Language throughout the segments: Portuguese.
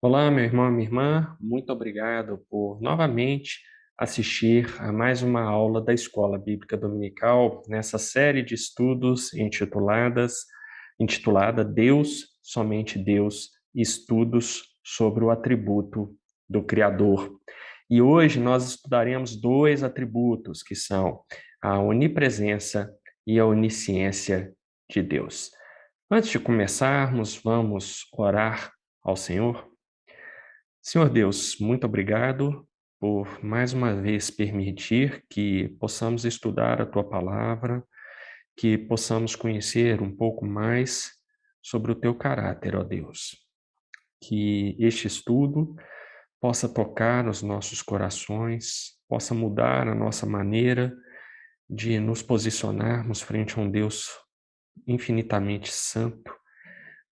Olá, meu irmão, minha irmã, muito obrigado por novamente assistir a mais uma aula da Escola Bíblica Dominical nessa série de estudos intitulada Deus, somente Deus, estudos sobre o atributo do Criador. E hoje nós estudaremos dois atributos que são a onipresença e a onisciência de Deus. Antes de começarmos, vamos orar ao Senhor. Senhor Deus, muito obrigado por mais uma vez permitir que possamos estudar a tua palavra, que possamos conhecer um pouco mais sobre o teu caráter, ó Deus. Que este estudo possa tocar os nossos corações, possa mudar a nossa maneira de nos posicionarmos frente a um Deus infinitamente santo,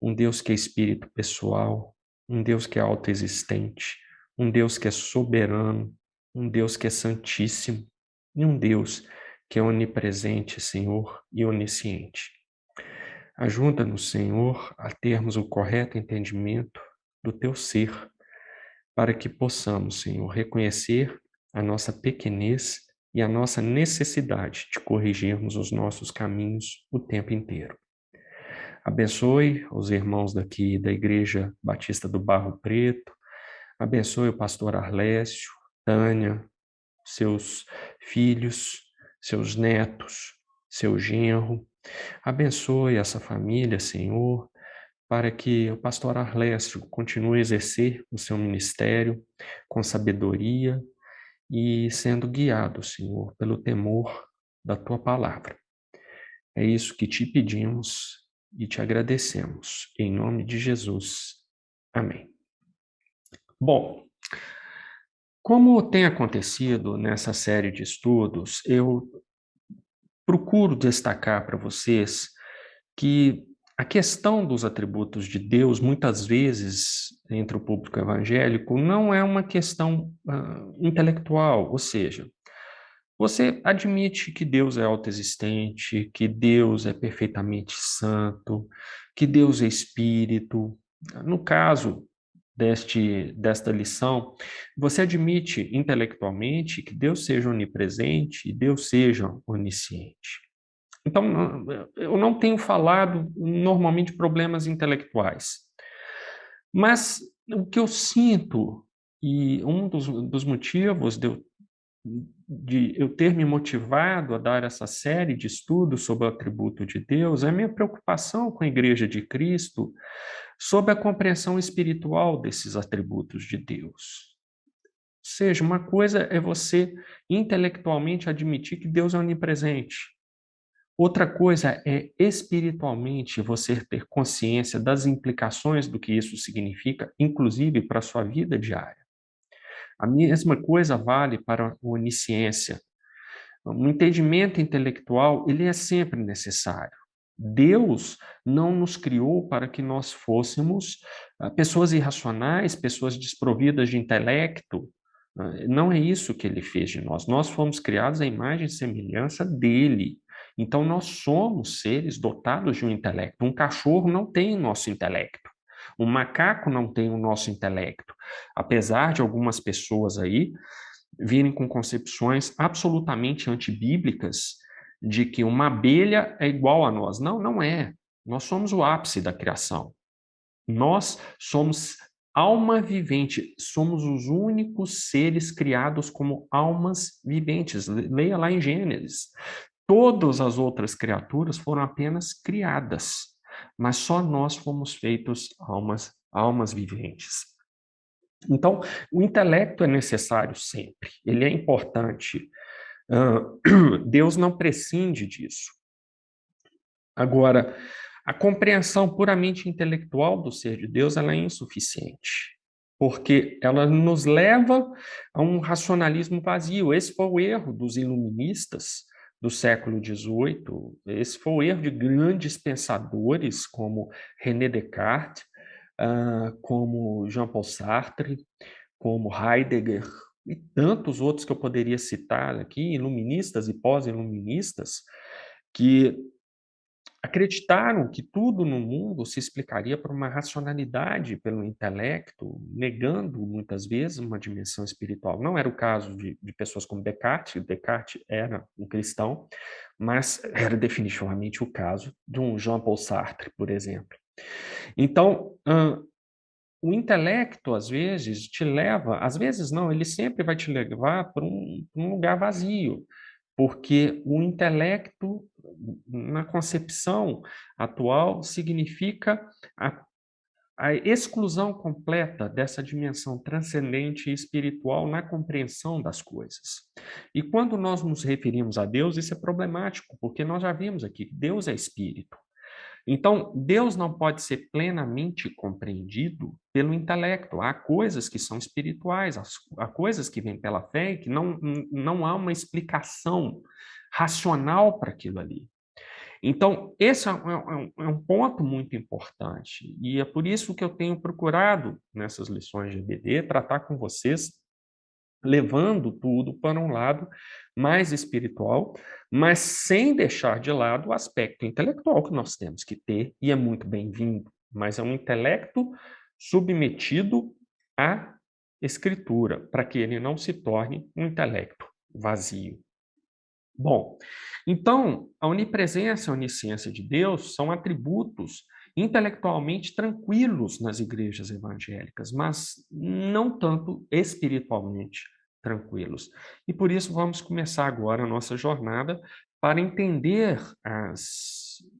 um Deus que é espírito pessoal, um Deus que é autoexistente, um Deus que é soberano, um Deus que é santíssimo e um Deus que é onipresente, Senhor, e onisciente. Ajuda-nos, Senhor, a termos o correto entendimento do teu ser, para que possamos, Senhor, reconhecer a nossa pequenez e a nossa necessidade de corrigirmos os nossos caminhos o tempo inteiro. Abençoe os irmãos daqui da Igreja Batista do Barro Preto, abençoe o pastor Arlécio, Tânia, seus filhos, seus netos, seu genro. Abençoe essa família, Senhor, para que o pastor Arlécio continue a exercer o seu ministério com sabedoria e sendo guiado, Senhor, pelo temor da tua palavra. É isso que te pedimos e te agradecemos. Em nome de Jesus. Amém. Bom, como tem acontecido nessa série de estudos, eu procuro destacar para vocês que a questão dos atributos de Deus, muitas vezes, entre o público evangélico, não é uma questão intelectual, ou seja, você admite que Deus é autoexistente, que Deus é perfeitamente santo, que Deus é espírito. No caso desta lição, você admite intelectualmente que Deus seja onipresente e Deus seja onisciente. Então, eu não tenho falado normalmente problemas intelectuais, mas o que eu sinto, e um dos motivos de eu ter me motivado a dar essa série de estudos sobre o atributo de Deus é a minha preocupação com a Igreja de Cristo sobre a compreensão espiritual desses atributos de Deus. Ou seja, uma coisa é você intelectualmente admitir que Deus é onipresente. Outra coisa é espiritualmente você ter consciência das implicações do que isso significa, inclusive para a sua vida diária. A mesma coisa vale para a onisciência. O entendimento intelectual, ele é sempre necessário. Deus não nos criou para que nós fôssemos pessoas irracionais, pessoas desprovidas de intelecto. Não é isso que ele fez de nós. Nós fomos criados à imagem e semelhança dele. Então, nós somos seres dotados de um intelecto. Um cachorro não tem o nosso intelecto. Um macaco não tem o nosso intelecto. Apesar de algumas pessoas aí virem com concepções absolutamente antibíblicas de que uma abelha é igual a nós. Não, não é. Nós somos o ápice da criação. Nós somos alma vivente, somos os únicos seres criados como almas viventes. Leia lá em Gênesis. Todas as outras criaturas foram apenas criadas, mas só nós fomos feitos almas viventes. Então, o intelecto é necessário sempre, ele é importante. Deus não prescinde disso. Agora, a compreensão puramente intelectual do ser de Deus ela é insuficiente, porque ela nos leva a um racionalismo vazio. Esse foi o erro dos iluministas do século XVIII, esse foi o erro de grandes pensadores como René Descartes, como Jean-Paul Sartre, como Heidegger e tantos outros que eu poderia citar aqui, iluministas e pós-iluministas, que acreditaram que tudo no mundo se explicaria por uma racionalidade, pelo intelecto, negando muitas vezes uma dimensão espiritual. Não era o caso de pessoas como Descartes. Descartes era um cristão, mas era definitivamente o caso de um Jean-Paul Sartre, por exemplo. Então, o intelecto, às vezes, te leva, às vezes não, ele sempre vai te levar para um lugar vazio, porque o intelecto, na concepção atual, significa a, a exclusão completa dessa dimensão transcendente e espiritual na compreensão das coisas. E quando nós nos referimos a Deus, isso é problemático, porque nós já vimos aqui que Deus é espírito. Então, Deus não pode ser plenamente compreendido pelo intelecto. Há coisas que são espirituais, há coisas que vêm pela fé e que não há uma explicação racional para aquilo ali. Então, esse é um ponto muito importante. E é por isso que eu tenho procurado, nessas lições de EBD, tratar com vocês levando tudo para um lado mais espiritual, mas sem deixar de lado o aspecto intelectual que nós temos que ter, e é muito bem-vindo, mas é um intelecto submetido à escritura, para que ele não se torne um intelecto vazio. Bom, então, a onipresença e a onisciência de Deus são atributos intelectualmente tranquilos nas igrejas evangélicas, mas não tanto espiritualmente tranquilos. E por isso vamos começar agora a nossa jornada para entender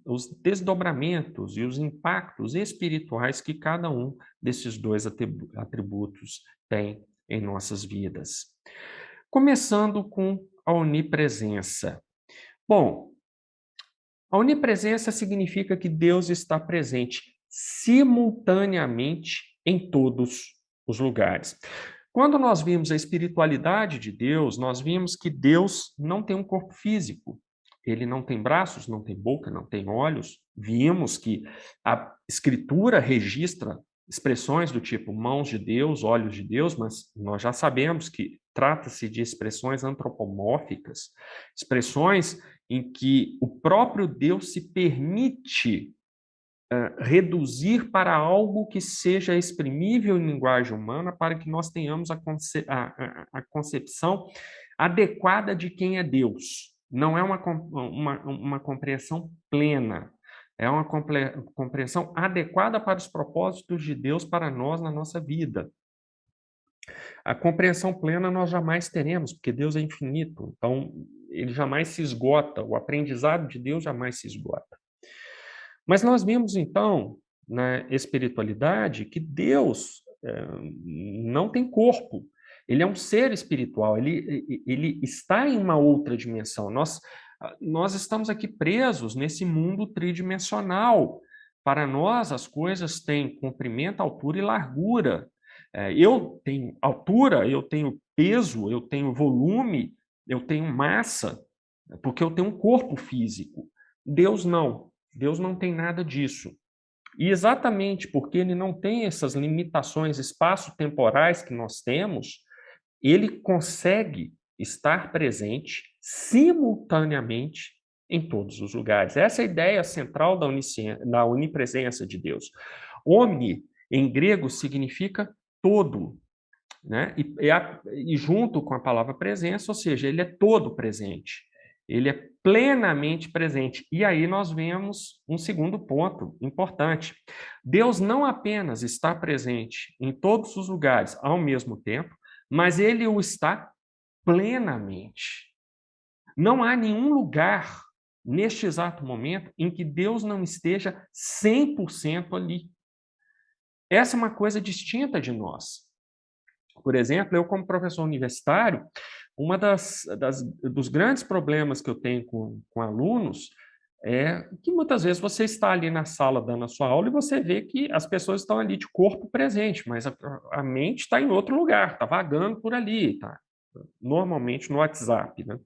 os desdobramentos e os impactos espirituais que cada um desses dois atributos tem em nossas vidas. Começando com a onipresença. Bom, a onipresença significa que Deus está presente simultaneamente em todos os lugares. Quando nós vimos a espiritualidade de Deus, nós vimos que Deus não tem um corpo físico. Ele não tem braços, não tem boca, não tem olhos. Vimos que a Escritura registra expressões do tipo mãos de Deus, olhos de Deus, mas nós já sabemos que trata-se de expressões antropomórficas, expressões em que o próprio Deus se permite reduzir para algo que seja exprimível em linguagem humana para que nós tenhamos a concepção adequada de quem é Deus. Não é uma compreensão plena, é uma compreensão adequada para os propósitos de Deus para nós na nossa vida. A compreensão plena nós jamais teremos, porque Deus é infinito, então ele jamais se esgota, o aprendizado de Deus jamais se esgota. Mas nós vimos, então, na espiritualidade, que Deus não tem corpo. Ele é um ser espiritual, ele está em uma outra dimensão. Nós estamos aqui presos nesse mundo tridimensional. Para nós, as coisas têm comprimento, altura e largura. Eu tenho altura, eu tenho peso, eu tenho volume, eu tenho massa, porque eu tenho um corpo físico. Deus não. Deus não tem nada disso. E exatamente porque ele não tem essas limitações espaço-temporais que nós temos, ele consegue estar presente simultaneamente em todos os lugares. Essa é a ideia central da onipresença de Deus. Omni, em grego, significa todo, né? E junto com a palavra presença, ou seja, ele é todo presente. Ele é plenamente presente. E aí nós vemos um segundo ponto importante. Deus não apenas está presente em todos os lugares ao mesmo tempo, mas ele o está plenamente. Não há nenhum lugar neste exato momento em que Deus não esteja 100% ali. Essa é uma coisa distinta de nós. Por exemplo, eu como professor universitário, dos grandes problemas que eu tenho com alunos é que muitas vezes você está ali na sala dando a sua aula e você vê que as pessoas estão ali de corpo presente, mas a mente está em outro lugar, está vagando por ali, está normalmente no WhatsApp, né?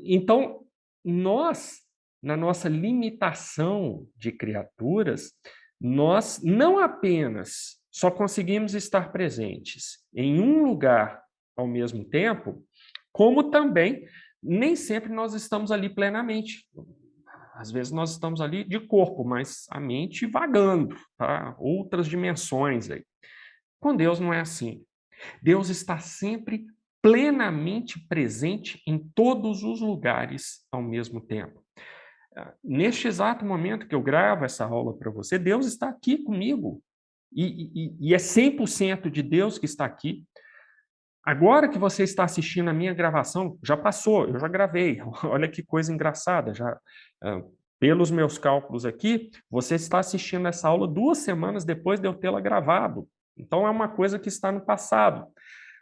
Então, nós, na nossa limitação de criaturas, nós não apenas só conseguimos estar presentes em um lugar ao mesmo tempo, como também nem sempre nós estamos ali plenamente. Às vezes nós estamos ali de corpo, mas a mente vagando, tá? Outras dimensões aí. Com Deus não é assim. Deus está sempre plenamente presente em todos os lugares ao mesmo tempo. Neste exato momento que eu gravo essa aula para você, Deus está aqui comigo. E é 100% de Deus que está aqui. Agora que você está assistindo a minha gravação, já passou, eu já gravei. Olha que coisa engraçada. Pelos meus cálculos aqui, você está assistindo essa aula 2 semanas depois de eu tê-la gravado. Então é uma coisa que está no passado.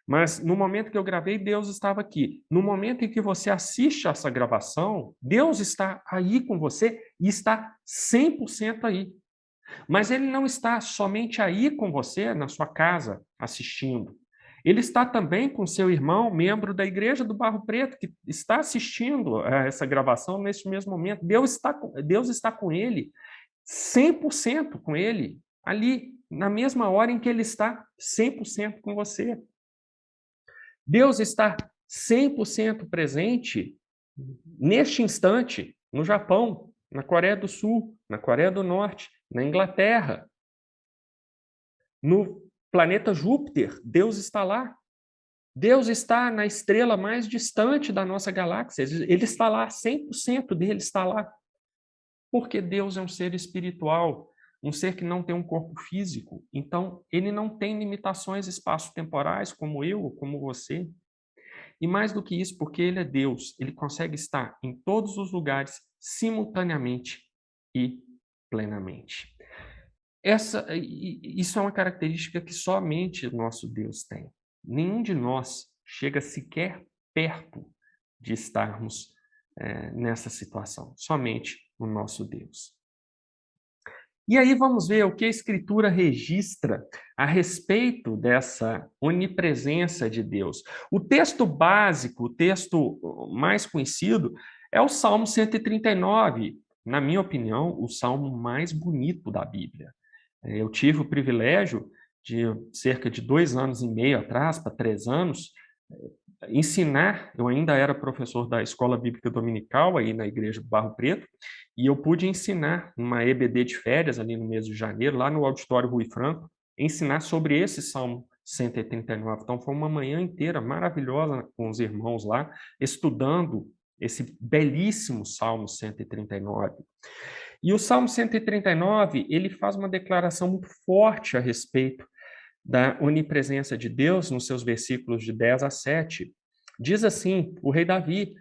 Mas no momento que eu gravei, Deus estava aqui. No momento em que você assiste essa gravação, Deus está aí com você e está 100% aí. Mas Ele não está somente aí com você, na sua casa, assistindo. Ele está também com seu irmão, membro da Igreja do Barro Preto, que está assistindo a essa gravação neste mesmo momento. Deus está com ele, 100% com ele, ali, na mesma hora em que ele está 100% com você. Deus está 100% presente neste instante no Japão, na Coreia do Sul, na Coreia do Norte, na Inglaterra, no planeta Júpiter. Deus está lá. Deus está na estrela mais distante da nossa galáxia. Ele está lá, 100% dele está lá. Porque Deus é um ser espiritual, um ser que não tem um corpo físico. Então, ele não tem limitações espaço-temporais como eu ou como você. E mais do que isso, porque ele é Deus, ele consegue estar em todos os lugares simultaneamente e plenamente. Isso é uma característica que somente o nosso Deus tem. Nenhum de nós chega sequer perto de estarmos nessa situação. Somente o nosso Deus. E aí vamos ver o que a Escritura registra a respeito dessa onipresença de Deus. O texto básico, o texto mais conhecido, é o Salmo 139, na minha opinião, o salmo mais bonito da Bíblia. Eu tive o privilégio de, cerca de 2 anos e meio atrás, para 3 anos, ensinar. Eu ainda era professor da Escola Bíblica Dominical, aí na Igreja do Barro Preto, e eu pude ensinar numa EBD de férias, ali no mês de janeiro, lá no Auditório Rui Franco, ensinar sobre esse Salmo 139. Então, foi uma manhã inteira maravilhosa com os irmãos lá, estudando esse belíssimo Salmo 139. E o Salmo 139, ele faz uma declaração muito forte a respeito da onipresença de Deus nos seus versículos de 10 a 7. Diz assim, o rei Davi: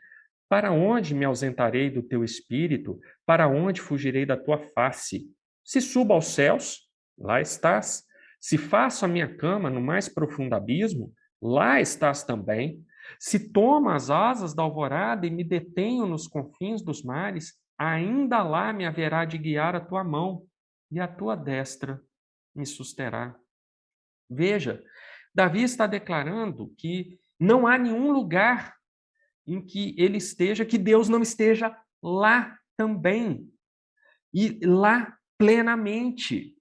para onde me ausentarei do teu espírito? Para onde fugirei da tua face? Se subo aos céus, lá estás. Se faço a minha cama no mais profundo abismo, lá estás também. Se tomo as asas da alvorada e me detenho nos confins dos mares, ainda lá me haverá de guiar a tua mão, e a tua destra me susterá. Veja, Davi está declarando que não há nenhum lugar em que ele esteja, que Deus não esteja lá também. E lá plenamente.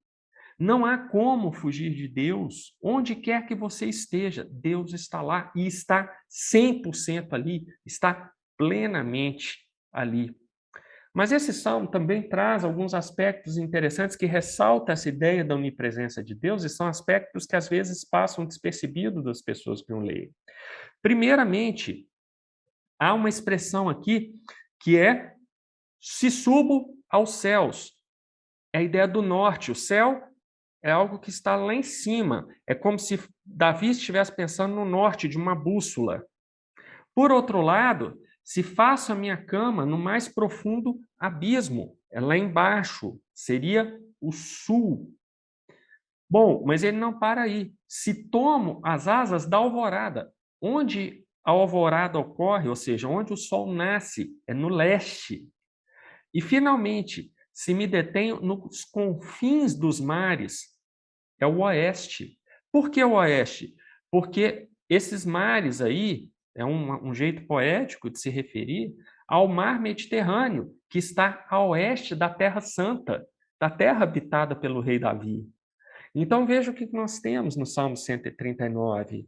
Não há como fugir de Deus. Onde quer que você esteja, Deus está lá e está 100% ali, está plenamente ali. Mas esse salmo também traz alguns aspectos interessantes que ressaltam essa ideia da onipresença de Deus, e são aspectos que às vezes passam despercebidos das pessoas que o leem. Primeiramente, há uma expressão aqui que é se subo aos céus. É a ideia do norte. O céu é algo que está lá em cima. É como se Davi estivesse pensando no norte de uma bússola. Por outro lado, se faço a minha cama no mais profundo abismo, é lá embaixo, seria o sul. Bom, mas ele não para aí. Se tomo as asas da alvorada, onde a alvorada ocorre, ou seja, onde o sol nasce, é no leste. E, finalmente, se me detenho nos confins dos mares, é o oeste. Por que o oeste? Porque esses mares aí, é um jeito poético de se referir ao mar Mediterrâneo, que está a oeste da Terra Santa, da terra habitada pelo rei Davi. Então veja o que nós temos no Salmo 139.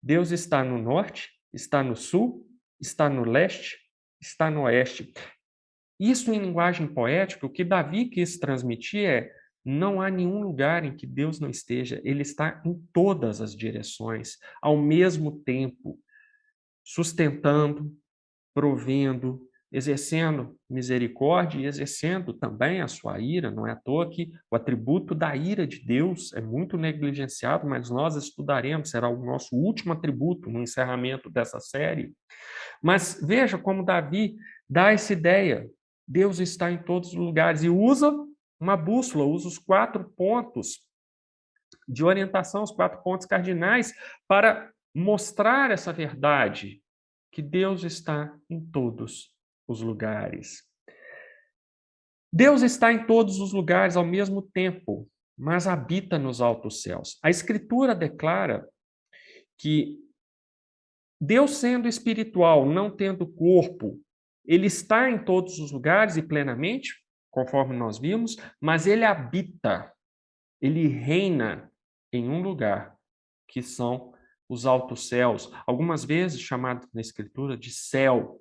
Deus está no norte, está no sul, está no leste, está no oeste. Isso em linguagem poética, o que Davi quis transmitir é: não há nenhum lugar em que Deus não esteja, ele está em todas as direções, ao mesmo tempo, sustentando, provendo, exercendo misericórdia e exercendo também a sua ira. Não é à toa que o atributo da ira de Deus é muito negligenciado, mas nós estudaremos, será o nosso último atributo no encerramento dessa série. Mas veja como Davi dá essa ideia. Deus está em todos os lugares e usa uma bússola, usa os 4 pontos de orientação, os 4 pontos cardinais, para mostrar essa verdade, que Deus está em todos os lugares. Deus está em todos os lugares ao mesmo tempo, mas habita nos altos céus. A Escritura declara que Deus, sendo espiritual, não tendo corpo, ele está em todos os lugares e plenamente, conforme nós vimos, mas ele habita, ele reina em um lugar, que são os altos céus, algumas vezes chamado na Escritura de céu.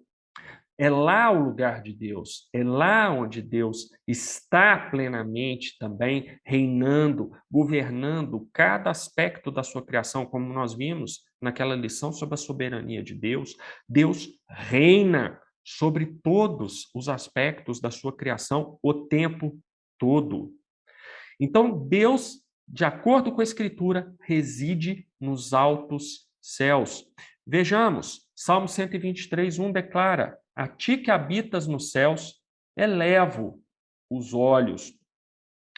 É lá o lugar de Deus, é lá onde Deus está plenamente também reinando, governando cada aspecto da sua criação, como nós vimos naquela lição sobre a soberania de Deus. Deus reina sobre todos os aspectos da sua criação o tempo todo. Então, Deus, de acordo com a Escritura, reside nos altos céus. Vejamos, Salmo 123:1 declara: a ti que habitas nos céus, elevo os olhos.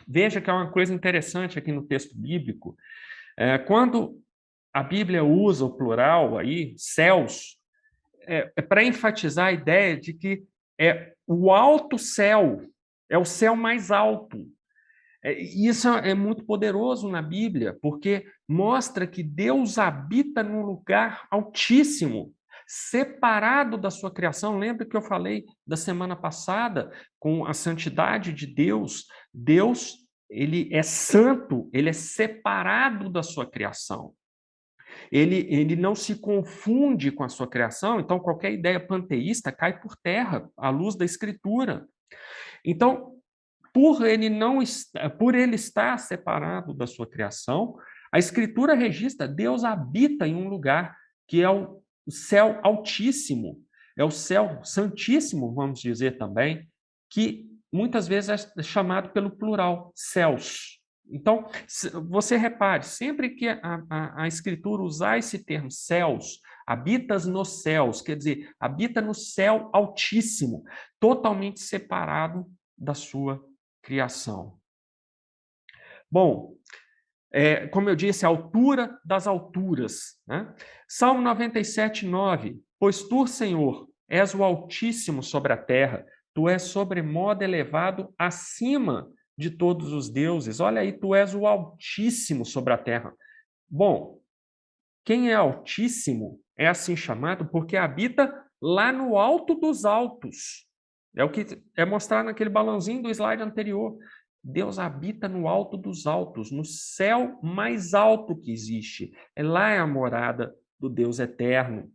Veja que é uma coisa interessante aqui no texto bíblico. Quando a Bíblia usa o plural aí, céus, é para enfatizar a ideia de que é o alto céu, é o céu mais alto. Isso é muito poderoso na Bíblia, porque mostra que Deus habita num lugar altíssimo, separado da sua criação. Lembra que eu falei da semana passada com a santidade de Deus? Deus, ele é santo, ele é separado da sua criação. Ele não se confunde com a sua criação, então qualquer ideia panteísta cai por terra à luz da Escritura. Então, por ele estar separado da sua criação, a Escritura registra: Deus habita em um lugar que é o céu altíssimo, é o céu santíssimo, vamos dizer também, que muitas vezes é chamado pelo plural, céus. Então, você repare, sempre que a Escritura usar esse termo céus, habitas nos céus, quer dizer, habita no céu altíssimo, totalmente separado da sua criação. Bom, como eu disse, a altura das alturas. Né? Salmo 97:9. Pois tu, Senhor, és o Altíssimo sobre a terra, tu és sobremodo elevado acima de todos os deuses. Olha aí, tu és o Altíssimo sobre a terra. Bom, quem é Altíssimo é assim chamado porque habita lá no alto dos altos. É o que é mostrado naquele balãozinho do slide anterior. Deus habita no alto dos altos, no céu mais alto que existe. Lá é a morada do Deus eterno.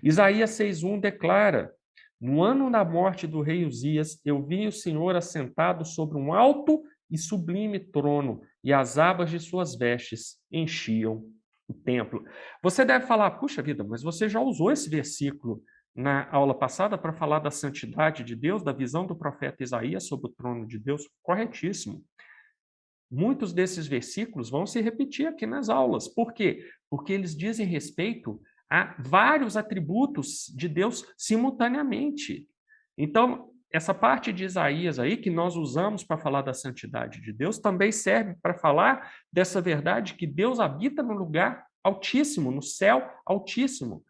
Isaías 6:1 declara: no ano da morte do rei Uzias, eu vi o Senhor assentado sobre um alto e sublime trono, e as abas de suas vestes enchiam o templo. Você deve falar: puxa vida, mas você já usou esse versículo na aula passada para falar da santidade de Deus, da visão do profeta Isaías sobre o trono de Deus? Corretíssimo. Muitos desses versículos vão se repetir aqui nas aulas. Por quê? Porque eles dizem respeito a vários atributos de Deus simultaneamente. Então, essa parte de Isaías aí, que nós usamos para falar da santidade de Deus, também serve para falar dessa verdade que Deus habita no lugar altíssimo, no céu altíssimo,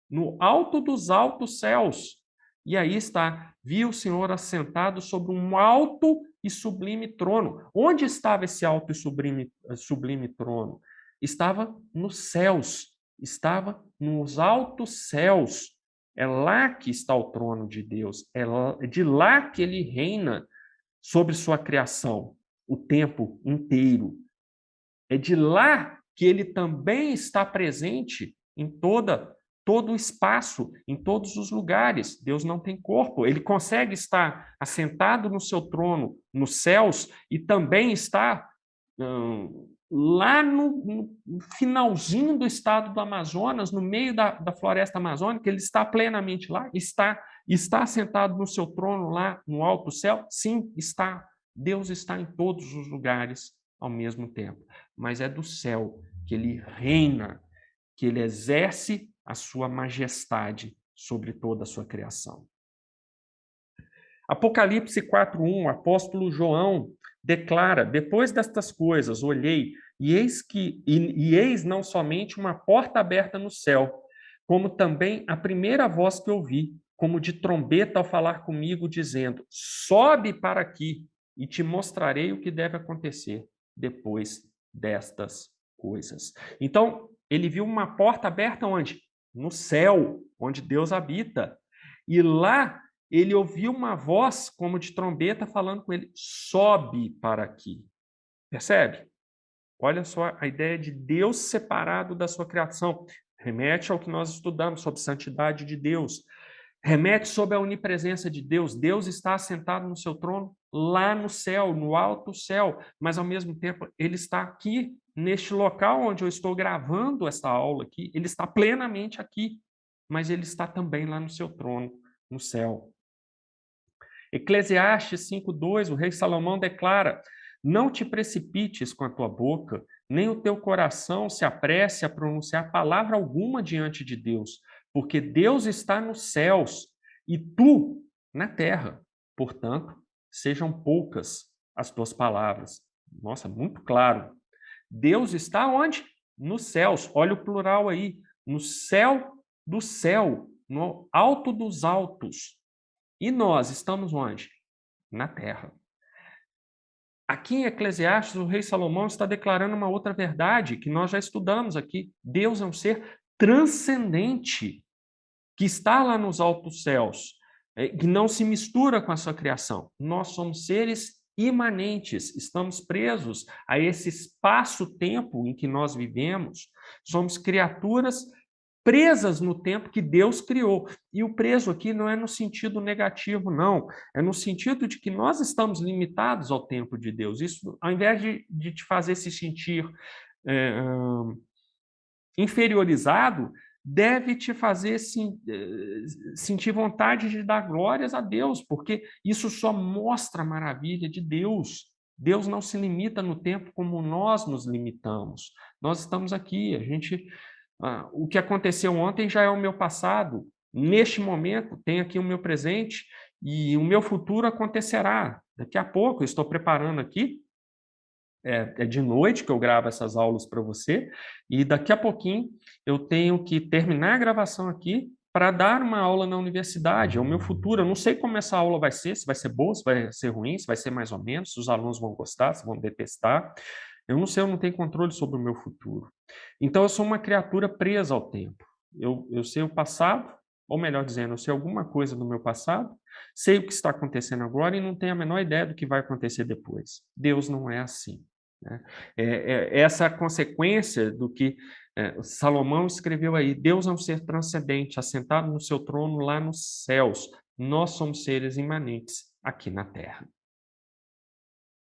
no alto dos altos céus. E aí está: viu o Senhor assentado sobre um alto e sublime trono. Onde estava esse alto e sublime trono? Estava nos céus, estava nos altos céus. É lá que está o trono de Deus, é de lá que ele reina sobre sua criação o tempo inteiro. É de lá que ele também está presente em toda todo o espaço, em todos os lugares. Deus não tem corpo. Ele consegue estar assentado no seu trono nos céus e também está lá no finalzinho do estado do Amazonas, no meio da floresta amazônica. Ele está plenamente lá, está sentado no seu trono lá no alto céu? Sim, está. Deus está em todos os lugares ao mesmo tempo, mas é do céu que ele reina, que ele exerce a sua majestade sobre toda a sua criação. Apocalipse 4:1, o apóstolo João declara: depois destas coisas olhei, e eis não somente uma porta aberta no céu, como também a primeira voz que ouvi, como de trombeta ao falar comigo, dizendo: sobe para aqui, e te mostrarei o que deve acontecer depois destas coisas. Então, ele viu uma porta aberta onde? No céu, onde Deus habita. E lá ele ouviu uma voz como de trombeta falando com ele: sobe para aqui. Percebe? Olha só a ideia de Deus separado da sua criação. Remete ao que nós estudamos sobre santidade de Deus. Remete sobre a onipresença de Deus. Deus está assentado no seu trono lá no céu, no alto céu, mas ao mesmo tempo ele está aqui, neste local onde eu estou gravando esta aula aqui. Ele está plenamente aqui, mas ele está também lá no seu trono, no céu. Eclesiastes 5:2, o rei Salomão declara: não te precipites com a tua boca, nem o teu coração se apresse a pronunciar palavra alguma diante de Deus, porque Deus está nos céus e tu na terra. Portanto, sejam poucas as tuas palavras. Nossa, muito claro. Deus está onde? Nos céus. Olha o plural aí. No céu do céu, no alto dos altos. E nós estamos onde? Na terra. Aqui em Eclesiastes, o rei Salomão está declarando uma outra verdade que nós já estudamos aqui. Deus é um ser transcendente, que está lá nos altos céus, que não se mistura com a sua criação. Nós somos seres imanentes, estamos presos a esse espaço-tempo em que nós vivemos. Somos criaturas presas no tempo que Deus criou. E o preso aqui não é no sentido negativo, não. É no sentido de que nós estamos limitados ao tempo de Deus. Isso, ao invés de te fazer se sentir inferiorizado, deve te fazer sentir vontade de dar glórias a Deus, porque isso só mostra a maravilha de Deus. Deus não se limita no tempo como nós nos limitamos. Nós estamos aqui, o que aconteceu ontem já é o meu passado. Neste momento, tenho aqui o meu presente e o meu futuro acontecerá. Daqui a pouco, eu estou preparando aqui. É de noite que eu gravo essas aulas para você. E daqui a pouquinho eu tenho que terminar a gravação aqui para dar uma aula na universidade. É o meu futuro. Eu não sei como essa aula vai ser, se vai ser boa, se vai ser ruim, se vai ser mais ou menos, se os alunos vão gostar, se vão detestar. Eu não sei, eu não tenho controle sobre o meu futuro. Então, eu sou uma criatura presa ao tempo. Eu sei o passado, ou melhor dizendo, eu sei alguma coisa do meu passado, sei o que está acontecendo agora e não tenho a menor ideia do que vai acontecer depois. Deus não é assim. Né? Essa consequência do que Salomão escreveu aí. Deus é um ser transcendente, assentado no seu trono lá nos céus. Nós somos seres imanentes aqui na terra.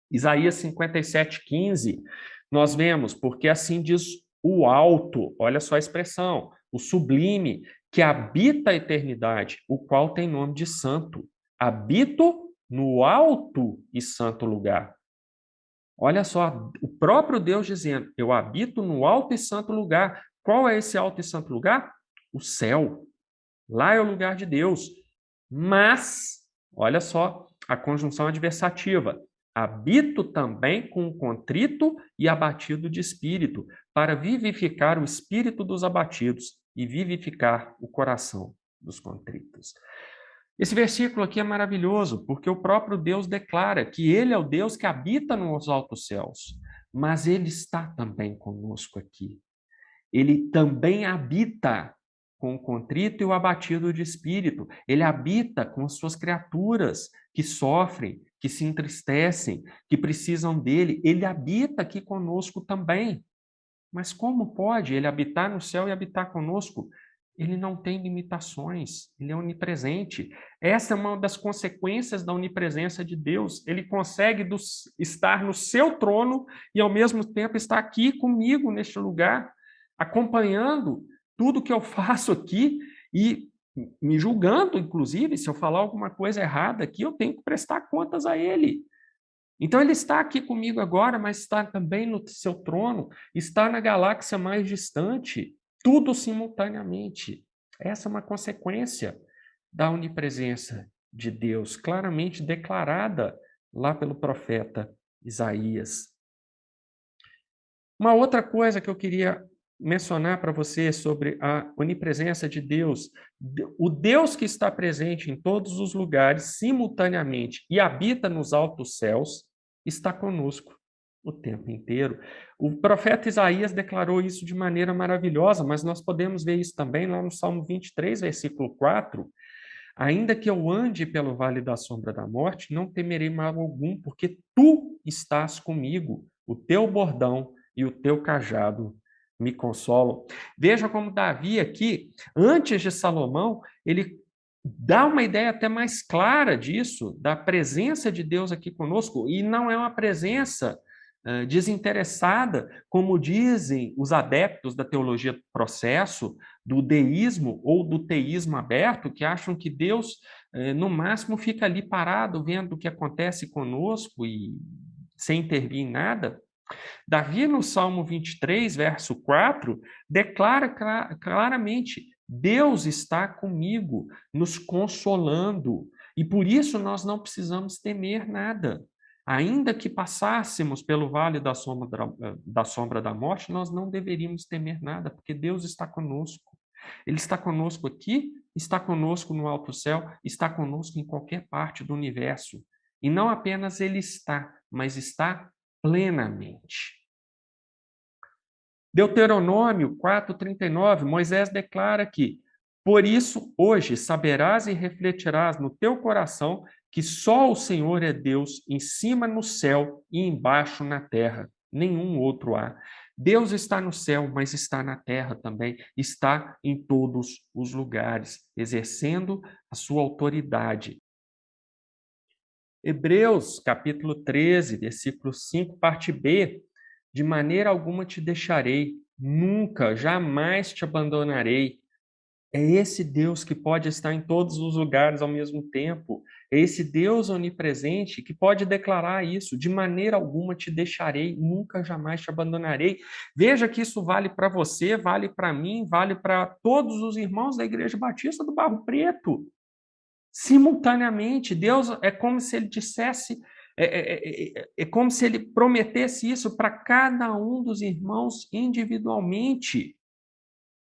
Isaías 57:15, nós vemos, porque assim diz o alto, olha só a expressão, o sublime, que habita a eternidade, o qual tem nome de santo. Habito no alto e santo lugar. Olha só, o próprio Deus dizendo: eu habito no alto e santo lugar. Qual é esse alto e santo lugar? O céu. Lá é o lugar de Deus. Mas, olha só, a conjunção adversativa. Habito também com o contrito e abatido de espírito, para vivificar o espírito dos abatidos e vivificar o coração dos contritos. Esse versículo aqui é maravilhoso, porque o próprio Deus declara que Ele é o Deus que habita nos altos céus, mas Ele está também conosco aqui. Ele também habita com o contrito e o abatido de espírito. Ele habita com as suas criaturas que sofrem, que se entristecem, que precisam dele. Ele habita aqui conosco também. Mas como pode ele habitar no céu e habitar conosco? Ele não tem limitações, ele é onipresente. Essa é uma das consequências da onipresença de Deus. Ele consegue estar no seu trono e, ao mesmo tempo, estar aqui comigo neste lugar, acompanhando tudo que eu faço aqui e me julgando, inclusive, se eu falar alguma coisa errada aqui, eu tenho que prestar contas a ele. Então, ele está aqui comigo agora, mas está também no seu trono, está na galáxia mais distante, tudo simultaneamente. Essa é uma consequência da onipresença de Deus, claramente declarada lá pelo profeta Isaías. Uma outra coisa que eu queria mencionar para você sobre a onipresença de Deus, o Deus que está presente em todos os lugares simultaneamente e habita nos altos céus, está conosco o tempo inteiro. O profeta Isaías declarou isso de maneira maravilhosa, mas nós podemos ver isso também lá no Salmo 23, versículo 4. Ainda que eu ande pelo vale da sombra da morte, não temerei mal algum, porque tu estás comigo, o teu bordão e o teu cajado me consolam. Veja como Davi aqui, antes de Salomão, ele dá uma ideia até mais clara disso, da presença de Deus aqui conosco, e não é uma presença desinteressada, como dizem os adeptos da teologia do processo, do deísmo ou do teísmo aberto, que acham que Deus, no máximo, fica ali parado, vendo o que acontece conosco e sem intervir em nada. Davi, no Salmo 23, verso 4, declara claramente: Deus está comigo, nos consolando, e por isso nós não precisamos temer nada. Ainda que passássemos pelo vale da sombra da morte, nós não deveríamos temer nada, porque Deus está conosco. Ele está conosco aqui, está conosco no alto céu, está conosco em qualquer parte do universo. E não apenas ele está, mas está plenamente. Deuteronômio 4:39, Moisés declara que: por isso, hoje saberás e refletirás no teu coração que só o Senhor é Deus, em cima no céu e embaixo na terra. Nenhum outro há. Deus está no céu, mas está na terra também, está em todos os lugares, exercendo a sua autoridade. Hebreus, capítulo 13, versículo 5, parte B. De maneira alguma te deixarei, nunca, jamais te abandonarei. É esse Deus que pode estar em todos os lugares ao mesmo tempo. É esse Deus onipresente que pode declarar isso: de maneira alguma te deixarei, nunca, jamais te abandonarei. Veja que isso vale para você, vale para mim, vale para todos os irmãos da Igreja Batista do Barro Preto. Simultaneamente, Deus é como se ele dissesse, é como se ele prometesse isso para cada um dos irmãos individualmente.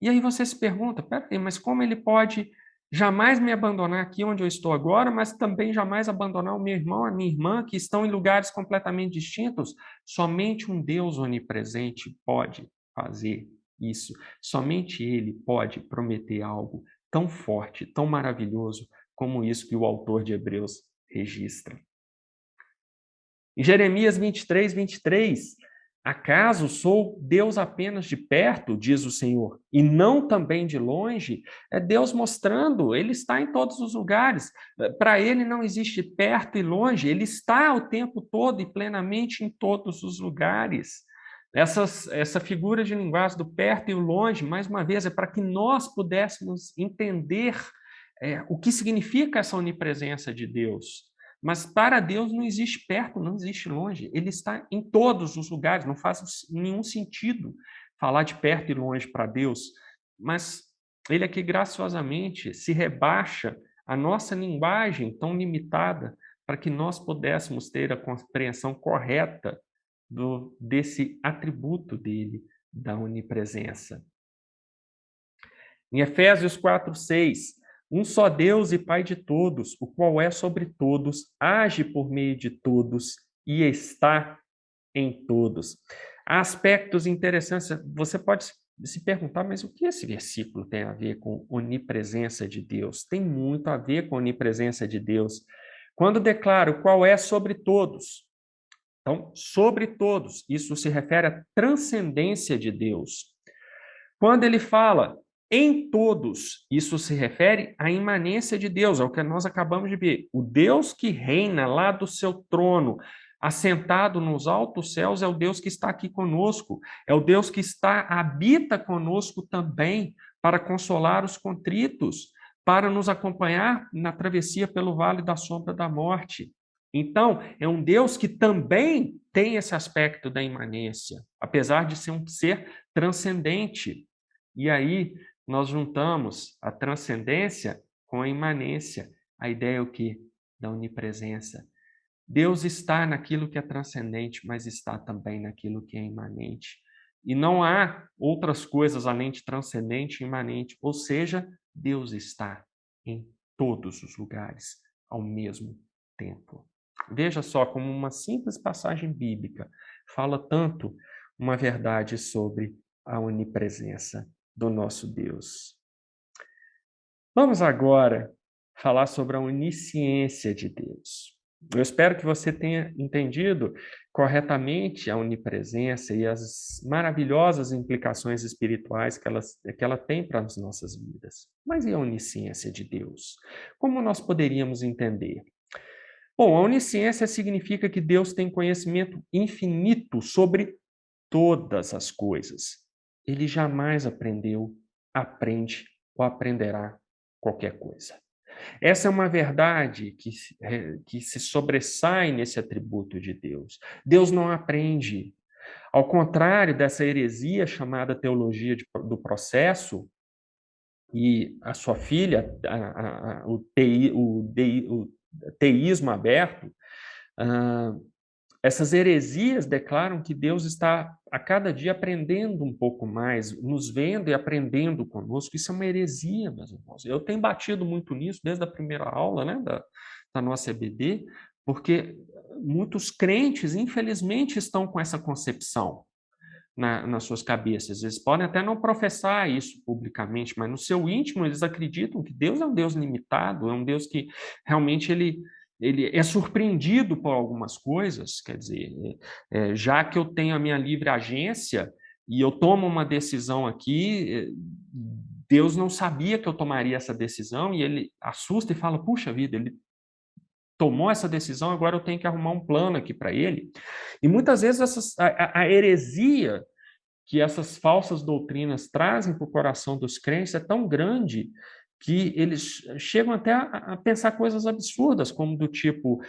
E aí você se pergunta, peraí, mas como ele pode jamais me abandonar aqui onde eu estou agora, mas também jamais abandonar o meu irmão, a minha irmã, que estão em lugares completamente distintos? Somente um Deus onipresente pode fazer isso. Somente ele pode prometer algo tão forte, tão maravilhoso, como isso que o autor de Hebreus registra. Em Jeremias 23, acaso sou Deus apenas de perto, diz o Senhor, e não também de longe? É Deus mostrando, ele está em todos os lugares. Para ele não existe perto e longe, ele está o tempo todo e plenamente em todos os lugares. Essa figura de linguagem do perto e o longe, mais uma vez, é para que nós pudéssemos entender o que significa essa onipresença de Deus. Mas para Deus não existe perto, não existe longe. Ele está em todos os lugares. Não faz nenhum sentido falar de perto e longe para Deus. Mas ele aqui graciosamente se rebaixa a nossa linguagem tão limitada para que nós pudéssemos ter a compreensão correta desse atributo dele, da onipresença. Em Efésios 4:6, um só Deus e Pai de todos, o qual é sobre todos, age por meio de todos e está em todos. Há aspectos interessantes. Você pode se perguntar, mas o que esse versículo tem a ver com onipresença de Deus? Tem muito a ver com onipresença de Deus. Quando declaro qual é sobre todos, então, sobre todos, isso se refere à transcendência de Deus. Quando ele fala Em todos, isso se refere à imanência de Deus, ao que nós acabamos de ver. O Deus que reina lá do seu trono, assentado nos altos céus, é o Deus que está aqui conosco, é o Deus que habita conosco também para consolar os contritos, para nos acompanhar na travessia pelo vale da sombra da morte. Então, é um Deus que também tem esse aspecto da imanência, apesar de ser um ser transcendente. E aí, nós juntamos a transcendência com a imanência. A ideia é o quê? Da onipresença. Deus está naquilo que é transcendente, mas está também naquilo que é imanente. E não há outras coisas além de transcendente e imanente. Ou seja, Deus está em todos os lugares ao mesmo tempo. Veja só como uma simples passagem bíblica fala tanto uma verdade sobre a onipresença do nosso Deus. Vamos agora falar sobre a onisciência de Deus. Eu espero que você tenha entendido corretamente a onipresença e as maravilhosas implicações espirituais que ela tem para as nossas vidas. Mas e a onisciência de Deus? Como nós poderíamos entender? Bom, a onisciência significa que Deus tem conhecimento infinito sobre todas as coisas. Ele jamais aprende ou aprenderá qualquer coisa. Essa é uma verdade que se sobressai nesse atributo de Deus. Deus não aprende. Ao contrário dessa heresia chamada teologia do processo, e a sua filha, o teísmo aberto, essas heresias declaram que Deus está a cada dia aprendendo um pouco mais, nos vendo e aprendendo conosco. Isso é uma heresia, meus irmãos. Eu tenho batido muito nisso desde a primeira aula, né, da nossa EBD, porque muitos crentes, infelizmente, estão com essa concepção nas suas cabeças. Eles podem até não professar isso publicamente, mas no seu íntimo eles acreditam que Deus é um Deus limitado, é um Deus que realmente ele é surpreendido por algumas coisas, quer dizer, já que eu tenho a minha livre agência e eu tomo uma decisão aqui, Deus não sabia que eu tomaria essa decisão e ele assusta e fala, puxa vida, ele tomou essa decisão, agora eu tenho que arrumar um plano aqui para ele. E muitas vezes a heresia que essas falsas doutrinas trazem para o coração dos crentes é tão grande que eles chegam até a pensar coisas absurdas, como do tipo,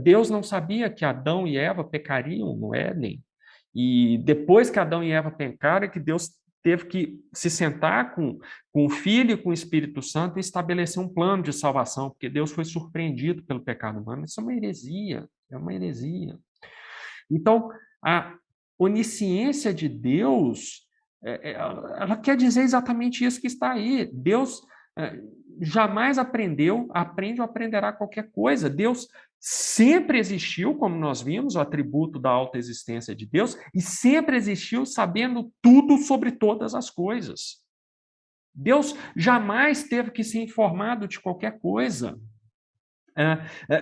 Deus não sabia que Adão e Eva pecariam no Éden, e depois que Adão e Eva pecaram, é que Deus teve que se sentar com o Filho e com o Espírito Santo e estabelecer um plano de salvação, porque Deus foi surpreendido pelo pecado humano. Isso é uma heresia, é uma heresia. Então, a onisciência de Deus, ela quer dizer exatamente isso que está aí. Deus jamais aprende ou aprenderá qualquer coisa. Deus sempre existiu, como nós vimos, o atributo da autoexistência de Deus, e sempre existiu sabendo tudo sobre todas as coisas. Deus jamais teve que ser informado de qualquer coisa.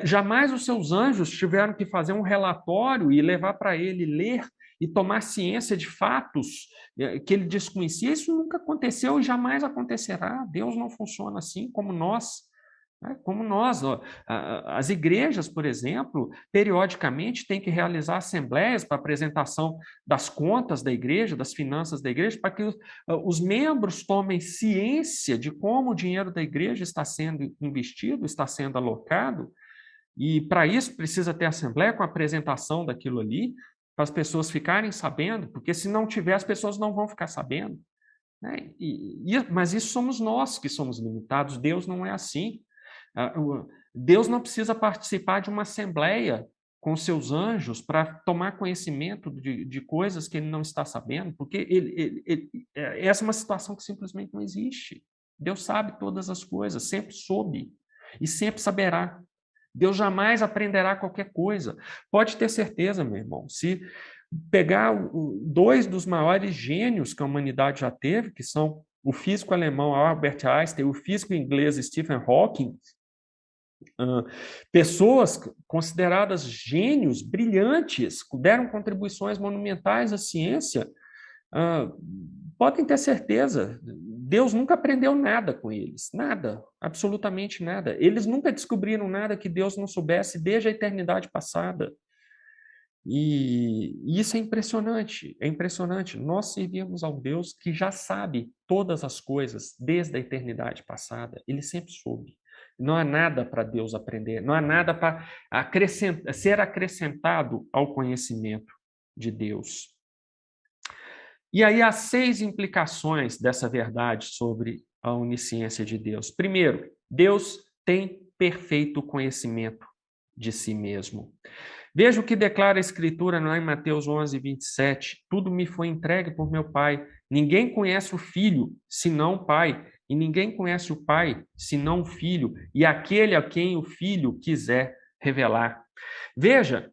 Jamais os seus anjos tiveram que fazer um relatório e levar para ele ler e tomar ciência de fatos que ele desconhecia. Isso nunca aconteceu e jamais acontecerá. Deus não funciona assim como nós. Como nós, as igrejas, por exemplo, periodicamente têm que realizar assembleias para apresentação das contas da igreja, das finanças da igreja, para que os membros tomem ciência de como o dinheiro da igreja está sendo investido, está sendo alocado, e para isso precisa ter assembleia com a apresentação daquilo ali, para as pessoas ficarem sabendo, porque se não tiver, as pessoas não vão ficar sabendo. Né? Mas isso somos nós que somos limitados, Deus não é assim. Deus não precisa participar de uma assembleia com seus anjos para tomar conhecimento de coisas que ele não está sabendo, porque essa é uma situação que simplesmente não existe. Deus sabe todas as coisas, sempre soube e sempre saberá. Deus jamais aprenderá qualquer coisa. Pode ter certeza, meu irmão, se pegar dois dos maiores gênios que a humanidade já teve, que são o físico alemão Albert Einstein e o físico inglês Stephen Hawking, pessoas consideradas gênios, brilhantes, deram contribuições monumentais à ciência, podem ter certeza, Deus nunca aprendeu nada com eles, nada, absolutamente nada. Eles nunca descobriram nada que Deus não soubesse desde a eternidade passada. E isso é impressionante, é impressionante. Nós servimos ao Deus que já sabe todas as coisas desde a eternidade passada. Ele sempre soube. Não há nada para Deus aprender, não há nada para ser acrescentado ao conhecimento de Deus. E aí há 6 implicações dessa verdade sobre a onisciência de Deus. Primeiro, Deus tem perfeito conhecimento de si mesmo. Veja o que declara a Escritura lá em Mateus 11, 27. Tudo me foi entregue por meu Pai. Ninguém conhece o Filho, senão o Pai. E ninguém conhece o Pai, senão o Filho. E aquele a quem o Filho quiser revelar. Veja,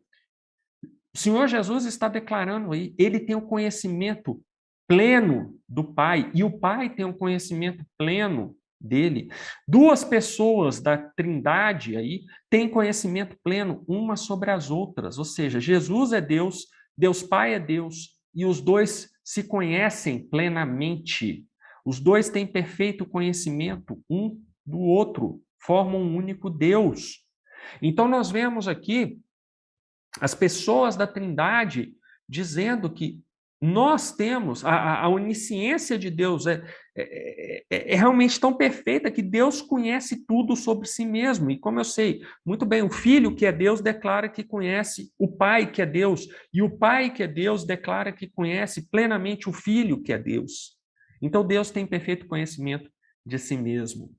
o Senhor Jesus está declarando aí, ele tem o conhecimento pleno do Pai, e o Pai tem o conhecimento pleno dele. 2 pessoas da Trindade aí têm conhecimento pleno umas sobre as outras, ou seja, Jesus é Deus, Deus Pai é Deus, e os dois se conhecem plenamente. Os dois têm perfeito conhecimento um do outro, formam um único Deus. Então nós vemos aqui as pessoas da Trindade dizendo que nós temos, a onisciência de Deus é realmente tão perfeita que Deus conhece tudo sobre si mesmo. E como eu sei, muito bem, o Filho que é Deus declara que conhece o Pai que é Deus, e o Pai que é Deus declara que conhece plenamente o Filho que é Deus. Então Deus tem perfeito conhecimento de si mesmo.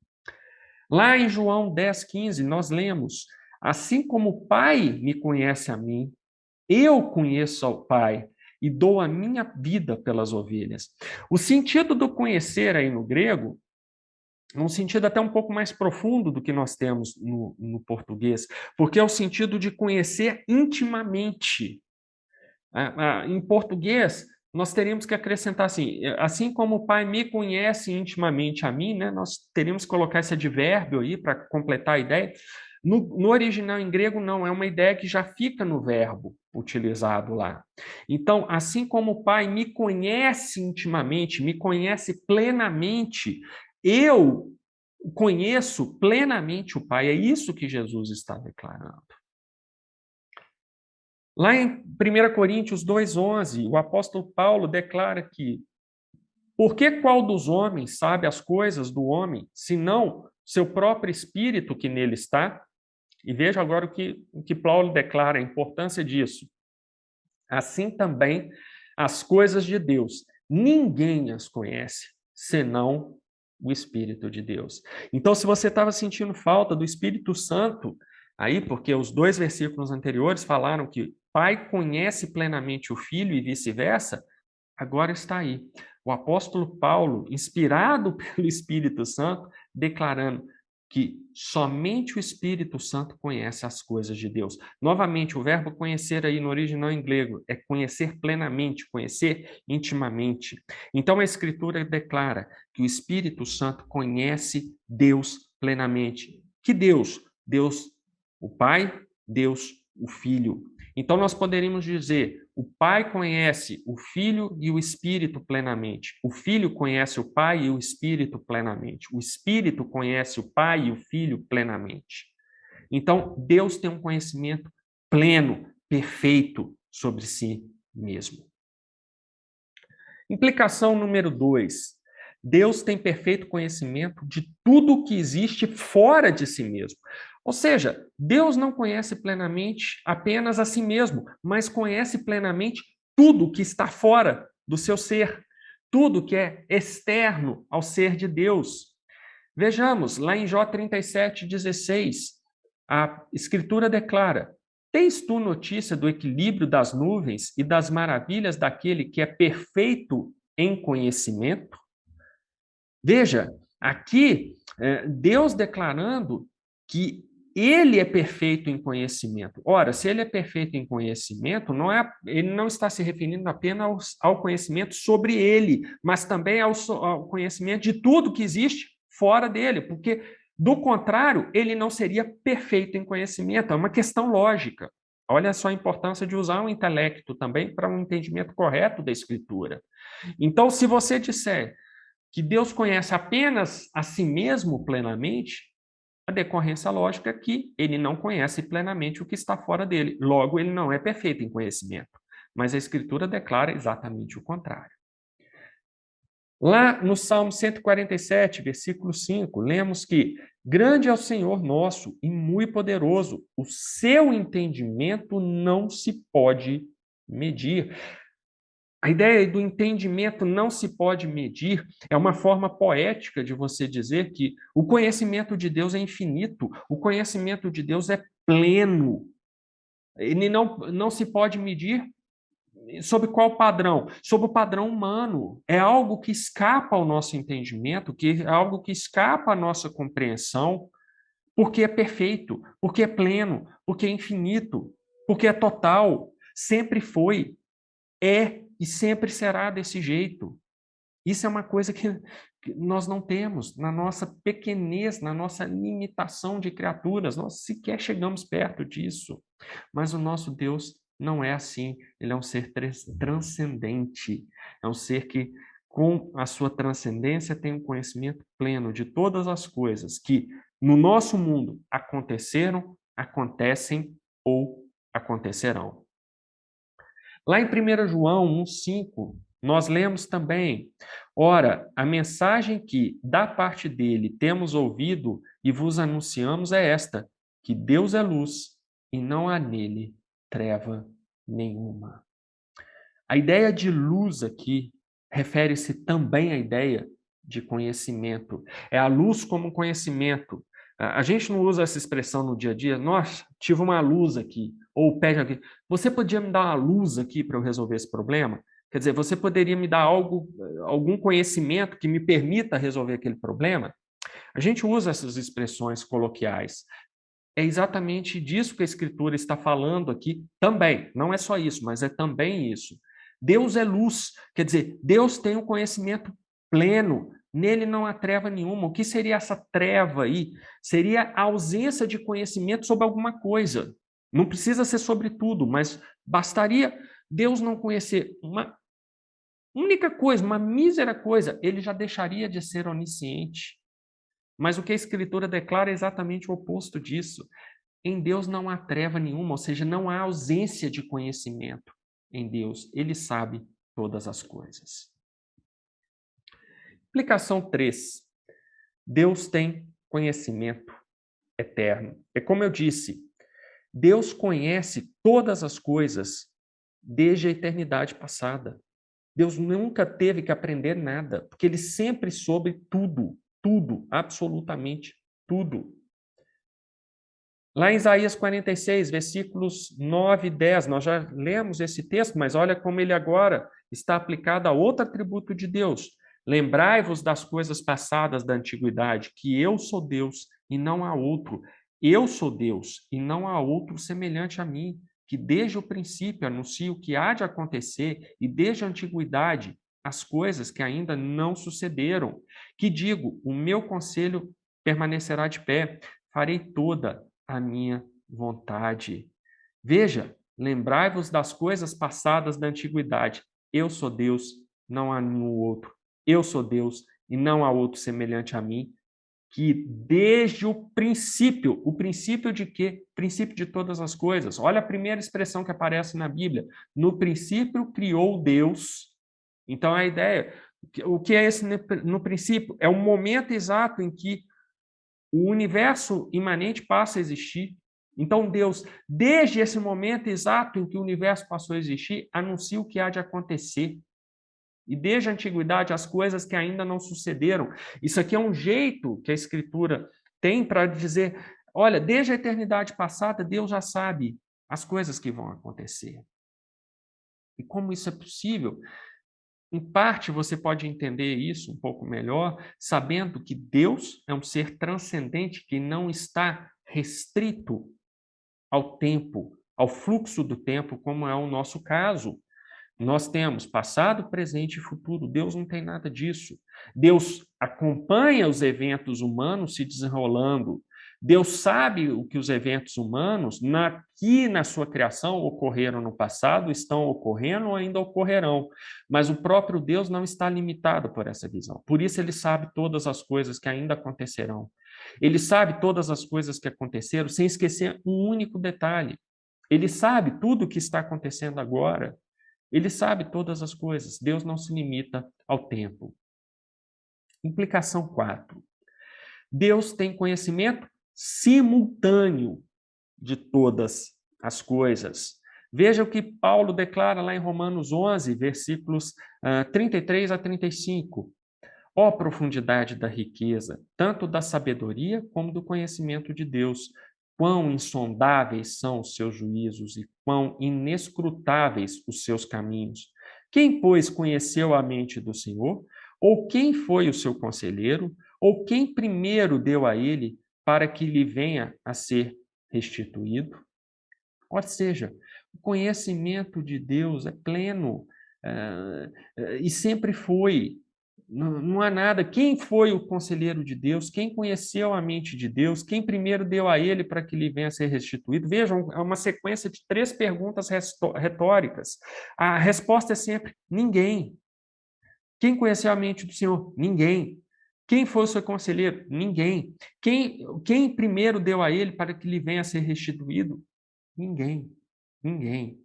Lá em João 10,15, nós lemos: assim como o Pai me conhece a mim, eu conheço ao Pai e dou a minha vida pelas ovelhas. O sentido do conhecer aí no grego é um sentido até um pouco mais profundo do que nós temos no português, porque é o sentido de conhecer intimamente. Em português, nós teríamos que acrescentar assim como o Pai me conhece intimamente a mim, né, nós teríamos que colocar esse advérbio aí para completar a ideia. No original em grego, não, é uma ideia que já fica no verbo utilizado lá. Então, assim como o Pai me conhece intimamente, me conhece plenamente, eu conheço plenamente o Pai. É isso que Jesus está declarando. Lá em 1 Coríntios 2,11, o apóstolo Paulo declara que por que qual dos homens sabe as coisas do homem, senão seu próprio espírito que nele está? E veja agora o que Paulo declara, a importância disso. Assim também as coisas de Deus, ninguém as conhece, senão o Espírito de Deus. Então, se você estava sentindo falta do Espírito Santo, aí, porque os 2 versículos anteriores falaram que Pai conhece plenamente o Filho e vice-versa, agora está aí. O apóstolo Paulo, inspirado pelo Espírito Santo, declarando que somente o Espírito Santo conhece as coisas de Deus. Novamente, o verbo conhecer aí no original em grego é conhecer plenamente, conhecer intimamente. Então a Escritura declara que o Espírito Santo conhece Deus plenamente. Que Deus? Deus o Pai, Deus o Filho. Então nós poderíamos dizer: o Pai conhece o Filho e o Espírito plenamente. O Filho conhece o Pai e o Espírito plenamente. O Espírito conhece o Pai e o Filho plenamente. Então Deus tem um conhecimento pleno, perfeito sobre si mesmo. Implicação número 2. Deus tem perfeito conhecimento de tudo que existe fora de si mesmo. Ou seja, Deus não conhece plenamente apenas a si mesmo, mas conhece plenamente tudo que está fora do seu ser, tudo que é externo ao ser de Deus. Vejamos, lá em Jó 37,16, a Escritura declara: tens tu notícia do equilíbrio das nuvens e das maravilhas daquele que é perfeito em conhecimento? Veja, aqui Deus declarando que ele é perfeito em conhecimento. Ora, se ele é perfeito em conhecimento, ele não está se referindo apenas ao conhecimento sobre ele, mas também ao conhecimento de tudo que existe fora dele, porque, do contrário, ele não seria perfeito em conhecimento. É uma questão lógica. Olha só a importância de usar o intelecto também para um entendimento correto da Escritura. Então, se você disser: que Deus conhece apenas a si mesmo plenamente, a decorrência lógica é que ele não conhece plenamente o que está fora dele. Logo, ele não é perfeito em conhecimento. Mas a Escritura declara exatamente o contrário. Lá no Salmo 147, versículo 5, lemos que grande é o Senhor nosso e muito poderoso, o seu entendimento não se pode medir. A ideia do entendimento não se pode medir é uma forma poética de você dizer que o conhecimento de Deus é infinito, o conhecimento de Deus é pleno. Ele não se pode medir sob qual padrão? Sob o padrão humano. É algo que escapa ao nosso entendimento, que é algo que escapa à nossa compreensão, porque é perfeito, porque é pleno, porque é infinito, porque é total. Sempre foi, é e sempre será desse jeito. Isso é uma coisa que nós não temos na nossa pequenez, na nossa limitação de criaturas. Nós sequer chegamos perto disso. Mas o nosso Deus não é assim. Ele é um ser transcendente. É um ser que, com a sua transcendência, tem um conhecimento pleno de todas as coisas que no nosso mundo aconteceram, acontecem ou acontecerão. Lá em 1 João 1,5, nós lemos também: ora, a mensagem que, da parte dele, temos ouvido e vos anunciamos é esta, que Deus é luz e não há nele treva nenhuma. A ideia de luz aqui refere-se também à ideia de conhecimento. É a luz como conhecimento. A gente não usa essa expressão no dia a dia. Nossa, tive uma luz aqui. Ou pede aqui. Você podia me dar uma luz aqui para eu resolver esse problema? Quer dizer, você poderia me dar algum conhecimento que me permita resolver aquele problema? A gente usa essas expressões coloquiais. É exatamente disso que a Escritura está falando aqui também. Não é só isso, mas é também isso. Deus é luz, quer dizer, Deus tem um conhecimento pleno, nele não há treva nenhuma. O que seria essa treva aí? Seria a ausência de conhecimento sobre alguma coisa. Não precisa ser sobre tudo, mas bastaria Deus não conhecer uma única coisa, uma mísera coisa, ele já deixaria de ser onisciente. Mas o que a Escritura declara é exatamente o oposto disso. Em Deus não há treva nenhuma, ou seja, não há ausência de conhecimento em Deus. Ele sabe todas as coisas. Explicação 3. Deus tem conhecimento eterno. É como eu disse, Deus conhece todas as coisas desde a eternidade passada. Deus nunca teve que aprender nada, porque ele sempre soube tudo, tudo, absolutamente tudo. Lá em Isaías 46, versículos 9 e 10, nós já lemos esse texto, mas olha como ele agora está aplicado a outro atributo de Deus. Lembrai-vos das coisas passadas da antiguidade, que eu sou Deus e não há outro. Eu sou Deus e não há outro semelhante a mim, que desde o princípio anuncio o que há de acontecer e desde a antiguidade as coisas que ainda não sucederam. Que digo, o meu conselho permanecerá de pé, farei toda a minha vontade. Veja, lembrai-vos das coisas passadas da antiguidade. Eu sou Deus, não há nenhum outro. Eu sou Deus e não há outro semelhante a mim, que desde o princípio de quê? Princípio de todas as coisas. Olha a primeira expressão que aparece na Bíblia. No princípio criou Deus. Então a ideia, o que é esse no princípio? É o momento exato em que o universo imanente passa a existir. Então, Deus, desde esse momento exato em que o universo passou a existir, anuncia o que há de acontecer. E desde a antiguidade, as coisas que ainda não sucederam. Isso aqui é um jeito que a Escritura tem para dizer: olha, desde a eternidade passada, Deus já sabe as coisas que vão acontecer. E como isso é possível? Em parte, você pode entender isso um pouco melhor, sabendo que Deus é um ser transcendente que não está restrito ao tempo, ao fluxo do tempo, como é o nosso caso. Nós temos passado, presente e futuro. Deus não tem nada disso. Deus acompanha os eventos humanos se desenrolando, Deus sabe o que os eventos humanos, aqui na sua criação, ocorreram no passado, estão ocorrendo ou ainda ocorrerão. Mas o próprio Deus não está limitado por essa visão. Por isso, ele sabe todas as coisas que ainda acontecerão. Ele sabe todas as coisas que aconteceram, sem esquecer um único detalhe. Ele sabe tudo o que está acontecendo agora. Ele sabe todas as coisas. Deus não se limita ao tempo. Implicação 4. Deus tem conhecimento simultâneo de todas as coisas. Veja o que Paulo declara lá em Romanos 11, versículos 33 a 35. Ó profundidade da riqueza, tanto da sabedoria como do conhecimento de Deus. Quão insondáveis são os seus juízos e quão inescrutáveis os seus caminhos. Quem, pois, conheceu a mente do Senhor? Ou quem foi o seu conselheiro? Ou quem primeiro deu a ele para que lhe venha a ser restituído? Ou seja, o conhecimento de Deus é pleno e sempre foi. Não há nada. Quem foi o conselheiro de Deus? Quem conheceu a mente de Deus? Quem primeiro deu a ele para que lhe venha a ser restituído? Vejam, é uma sequência de 3 perguntas retóricas. A resposta é sempre ninguém. Quem conheceu a mente do Senhor? Ninguém. Quem foi o seu conselheiro? Ninguém. Quem primeiro deu a ele para que lhe venha a ser restituído? Ninguém. Ninguém.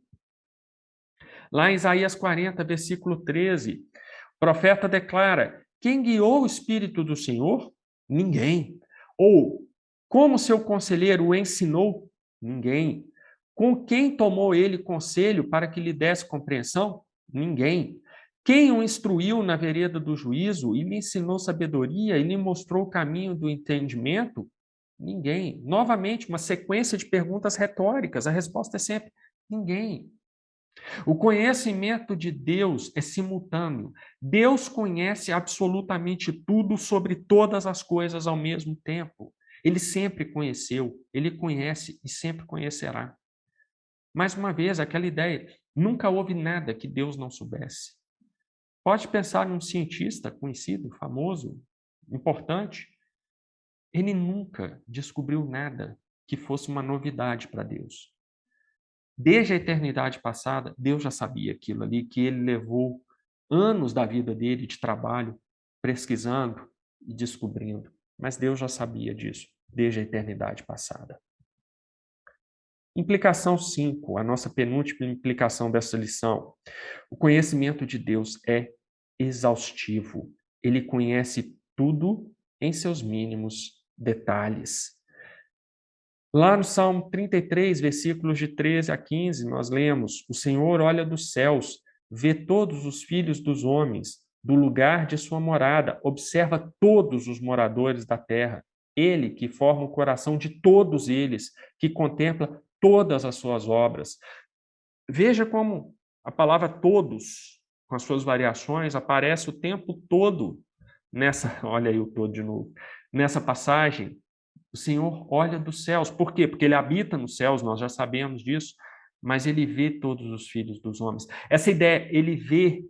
Lá em Isaías 40, versículo 13, o profeta declara: quem guiou o Espírito do Senhor? Ninguém. Ou, como seu conselheiro o ensinou? Ninguém. Com quem tomou ele conselho para que lhe desse compreensão? Ninguém. Quem o instruiu na vereda do juízo e lhe ensinou sabedoria e lhe mostrou o caminho do entendimento? Ninguém. Novamente, uma sequência de perguntas retóricas. A resposta é sempre ninguém. O conhecimento de Deus é simultâneo. Deus conhece absolutamente tudo sobre todas as coisas ao mesmo tempo. Ele sempre conheceu, ele conhece e sempre conhecerá. Mais uma vez, aquela ideia, nunca houve nada que Deus não soubesse. Pode pensar num cientista conhecido, famoso, importante. Ele nunca descobriu nada que fosse uma novidade para Deus. Desde a eternidade passada, Deus já sabia aquilo ali, que ele levou anos da vida dele de trabalho pesquisando e descobrindo. Mas Deus já sabia disso desde a eternidade passada. Implicação 5, a nossa penúltima implicação dessa lição. O conhecimento de Deus é exaustivo. Ele conhece tudo em seus mínimos detalhes. Lá no Salmo 33, versículos de 13 a 15, nós lemos: o Senhor olha dos céus, vê todos os filhos dos homens, do lugar de sua morada, observa todos os moradores da terra. Ele que forma o coração de todos eles, que contempla todas as suas obras. Veja como a palavra todos, com as suas variações, aparece o tempo todo nessa, olha aí o todo de novo, nessa passagem. O Senhor olha dos céus. Por quê? Porque ele habita nos céus, nós já sabemos disso, mas ele vê todos os filhos dos homens. Essa ideia, ele vê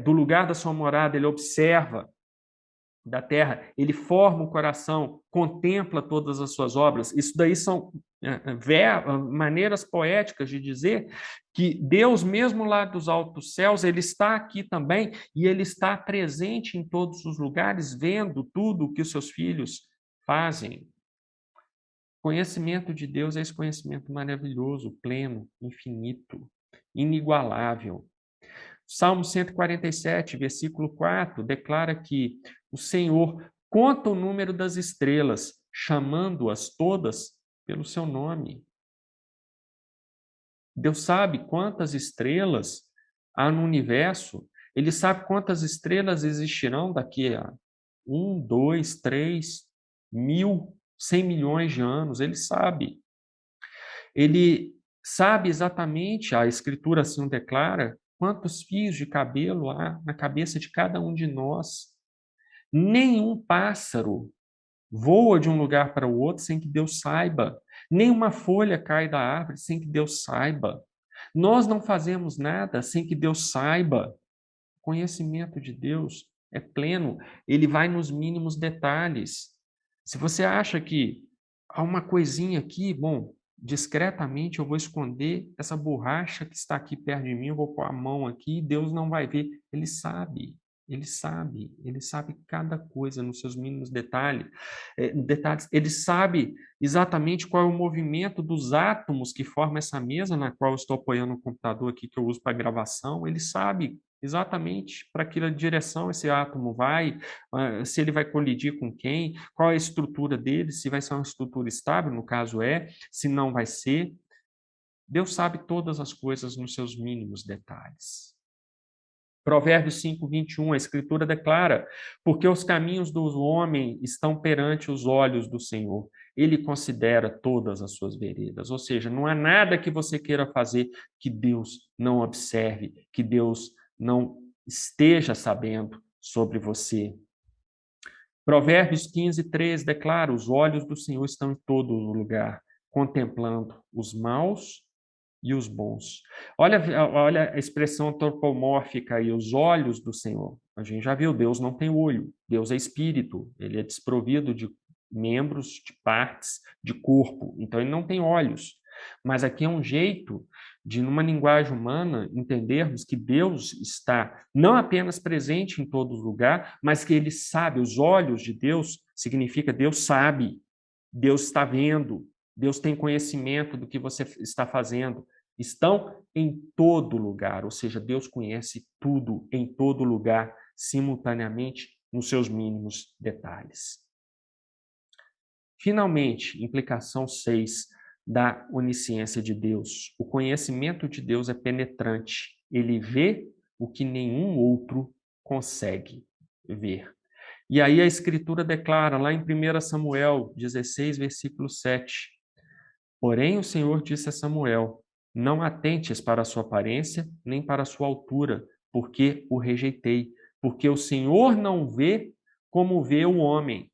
do lugar da sua morada, ele observa da terra, ele forma o coração, contempla todas as suas obras. Isso daí são maneiras poéticas de dizer que Deus, mesmo lá dos altos céus, ele está aqui também e ele está presente em todos os lugares, vendo tudo o que os seus filhos fazem. Conhecimento de Deus é esse conhecimento maravilhoso, pleno, infinito, inigualável. Salmo 147, versículo 4, declara que o Senhor conta o número das estrelas, chamando-as todas pelo seu nome. Deus sabe quantas estrelas há no universo, ele sabe quantas estrelas existirão daqui a 1, 2, 3, 1.000, 100 milhões de anos, ele sabe. Ele sabe exatamente, a Escritura assim o declara, quantos fios de cabelo há na cabeça de cada um de nós. Nenhum pássaro voa de um lugar para o outro sem que Deus saiba. Nenhuma folha cai da árvore sem que Deus saiba. Nós não fazemos nada sem que Deus saiba. O conhecimento de Deus é pleno, ele vai nos mínimos detalhes. Se você acha que há uma coisinha aqui, bom, discretamente eu vou esconder essa borracha que está aqui perto de mim, eu vou pôr a mão aqui, Deus não vai ver. Ele sabe cada coisa nos seus mínimos detalhes. Ele sabe exatamente qual é o movimento dos átomos que formam essa mesa na qual eu estou apoiando o computador aqui que eu uso para gravação. Ele sabe exatamente para que direção esse átomo vai, se ele vai colidir com quem, qual é a estrutura dele, se vai ser uma estrutura estável, no caso se não vai ser. Deus sabe todas as coisas nos seus mínimos detalhes. Provérbios 5, 21, a Escritura declara: porque os caminhos do homem estão perante os olhos do Senhor. Ele considera todas as suas veredas. Ou seja, não há nada que você queira fazer que Deus não observe, que Deus não esteja sabendo sobre você. Provérbios 15, 3 declara: os olhos do Senhor estão em todo lugar, contemplando os maus e os bons. Olha a expressão antropomórfica aí, os olhos do Senhor. A gente já viu, Deus não tem olho, Deus é espírito, ele é desprovido de membros, de partes, de corpo, então ele não tem olhos. Mas aqui é um jeito de, numa linguagem humana, entendermos que Deus está não apenas presente em todo lugar, mas que ele sabe, os olhos de Deus significa Deus sabe, Deus está vendo, Deus tem conhecimento do que você está fazendo. Estão em todo lugar, ou seja, Deus conhece tudo em todo lugar, simultaneamente, nos seus mínimos detalhes. Finalmente, implicação 6 da onisciência de Deus. O conhecimento de Deus é penetrante. Ele vê o que nenhum outro consegue ver. E aí a Escritura declara, lá em 1 Samuel 16, versículo 7, porém o Senhor disse a Samuel, não atentes para a sua aparência, nem para a sua altura, porque o rejeitei. Porque o Senhor não vê como vê o homem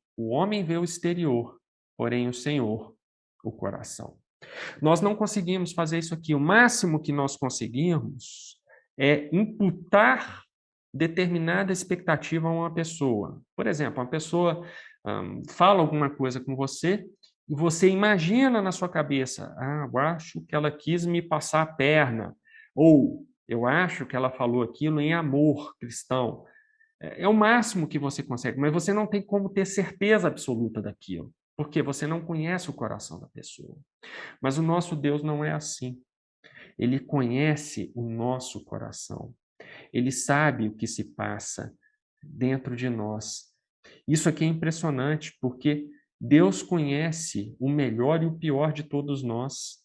vê o exterior, porém o Senhor, o coração. Nós não conseguimos fazer isso aqui. O máximo que nós conseguimos é imputar determinada expectativa a uma pessoa. Por exemplo, uma pessoa fala alguma coisa com você e você imagina na sua cabeça, eu acho que ela quis me passar a perna, ou eu acho que ela falou aquilo em amor cristão. É o máximo que você consegue, mas você não tem como ter certeza absoluta daquilo, porque você não conhece o coração da pessoa. Mas o nosso Deus não é assim. Ele conhece o nosso coração. Ele sabe o que se passa dentro de nós. Isso aqui é impressionante, porque Deus conhece o melhor e o pior de todos nós.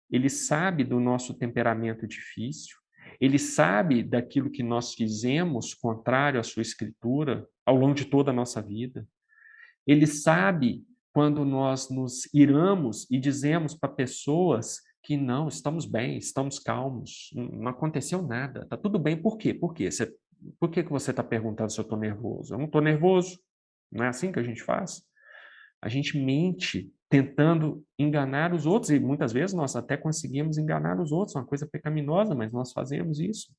Ele sabe do nosso temperamento difícil, ele sabe daquilo que nós fizemos contrário à sua escritura ao longo de toda a nossa vida. Ele sabe quando nós nos iramos e dizemos para pessoas que não, estamos bem, estamos calmos, não aconteceu nada, está tudo bem. Por quê? Por quê? Por que você está perguntando se eu estou nervoso? Eu não estou nervoso. Não é assim que a gente faz? A gente mente tentando enganar os outros, e muitas vezes nós até conseguimos enganar os outros, uma coisa pecaminosa, mas nós fazemos isso.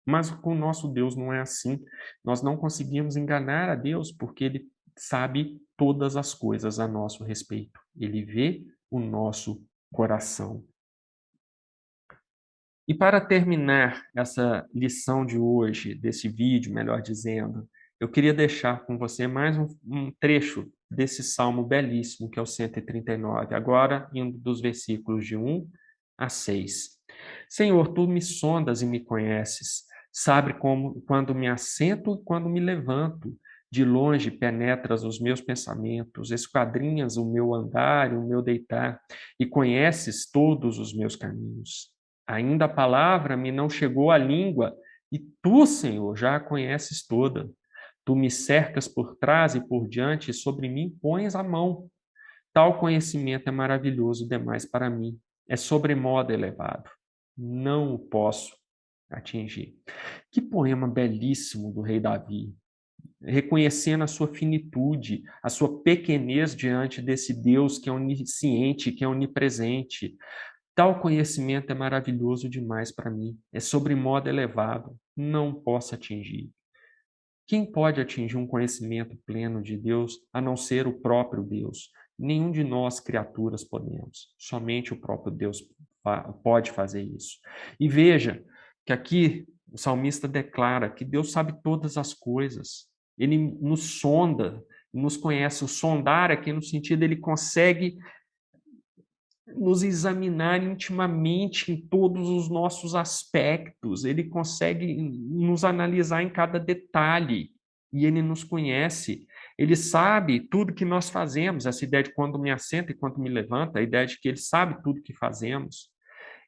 Mas com o nosso Deus não é assim. Nós não conseguimos enganar a Deus porque Ele sabe todas as coisas a nosso respeito. Ele vê o nosso coração. E para terminar essa lição de hoje, desse vídeo, melhor dizendo, eu queria deixar com você mais um trecho desse salmo belíssimo, que é o 139, agora indo dos versículos de 1 a 6. Senhor, tu me sondas e me conheces, sabe quando me assento e quando me levanto. De longe penetras os meus pensamentos, esquadrinhas o meu andar e o meu deitar, e conheces todos os meus caminhos. Ainda a palavra me não chegou à língua, e tu, Senhor, já a conheces toda. Tu me cercas por trás e por diante, e sobre mim pões a mão. Tal conhecimento é maravilhoso demais para mim, é sobremodo elevado. Não o posso atingir. Que poema belíssimo do rei Davi, reconhecendo a sua finitude, a sua pequenez diante desse Deus que é onisciente, que é onipresente. Tal conhecimento é maravilhoso demais para mim, é sobremodo elevado, não posso atingir. Quem pode atingir um conhecimento pleno de Deus, a não ser o próprio Deus? Nenhum de nós, criaturas, podemos. Somente o próprio Deus pode fazer isso. E veja que aqui o salmista declara que Deus sabe todas as coisas. Ele nos sonda, nos conhece. O sondar aqui no sentido, ele consegue nos examinar intimamente em todos os nossos aspectos. Ele consegue nos analisar em cada detalhe. E ele nos conhece. Ele sabe tudo que nós fazemos. Essa ideia de quando me assenta e quando me levanta, a ideia de que ele sabe tudo que fazemos.